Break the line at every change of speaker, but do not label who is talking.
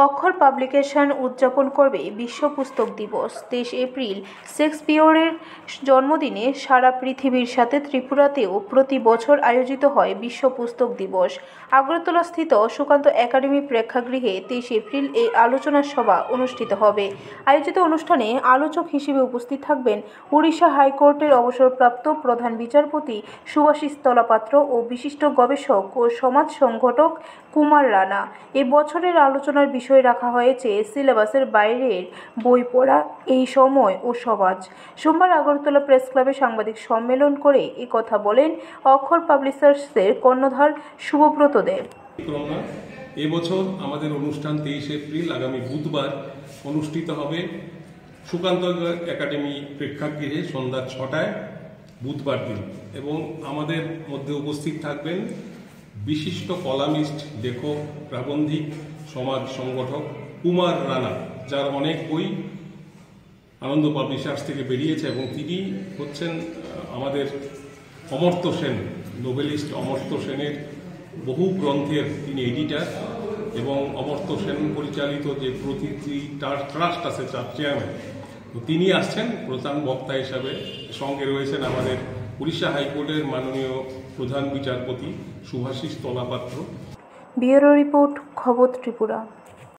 অক্ষর পাবলিকেশন উদযাপন করবে বিশ্ব পুস্তক দিবস। 23 এপ্রিল শেক্সপিয়রের জন্মদিনে সারা পৃথিবীর সাথে ত্রিপুরাতেও প্রতি বছর আয়োজিত হয় বিশ্ব পুস্তক দিবস। আগরতলাস্থিত সুকান্ত একাডেমি প্রেক্ষাগৃহে 23 এপ্রিল এই আলোচনা সভা অনুষ্ঠিত হবে। আয়োজিত অনুষ্ঠানে আলোচক হিসেবে উপস্থিত থাকবেন উড়িষ্যা হাইকোর্টের অবসরপ্রাপ্ত প্রধান বিচারপতি শুভাশিস তলাপাত্র ও বিশিষ্ট গবেষক ও সমাজ সংগঠক কুমার রানা। এ বছরের আলোচনার বিষয় রাখা হয়েছে সিলেবাসের বাইরের বই পড়া, এই সময় ও সমাজ। সোমবার আগরতলা প্রেস ক্লাবে সাংবাদিক সম্মেলন করে এ কথা বলেন অক্ষর পাবলিশার্সের কর্ণধার শুভব্রত দেব।
এবছর আমাদের অনুষ্ঠান 23 এপ্রিল আগামী বুধবার অনুষ্ঠিত হবে সুকান্ত একাডেমি প্রেক্ষাগৃহে সন্ধ্যা 6টায় বুধবার দিন, এবং আমাদের মধ্যে উপস্থিত থাকবেন বিশিষ্ট কলামিস্ট, লেখক, প্রাবন্ধিক, সমাজ সংগঠক কুমার রানা, যার অনেক বই আনন্দ পাবলিশার্স থেকে বেরিয়েছে, এবং তিনি হচ্ছেন আমাদের অমর্ত্য সেন, নোবেলিস্ট অমর্ত্য সেনের বহু গ্রন্থের তিনি এডিটার, এবং অমর্ত্য সেন পরিচালিত যে প্রতিটি ট্রাস্ট আছে তার চেয়ারম্যান। তো তিনি আসছেন প্রধান বক্তা হিসাবে। সঙ্গে রয়েছেন আমাদের উড়িষ্যা হাইকোর্টের মাননীয় প্রধান বিচারপতি শুভাশিস তলাপাত্র।
ব্যুরো রিপোর্ট, খবর ত্রিপুরা।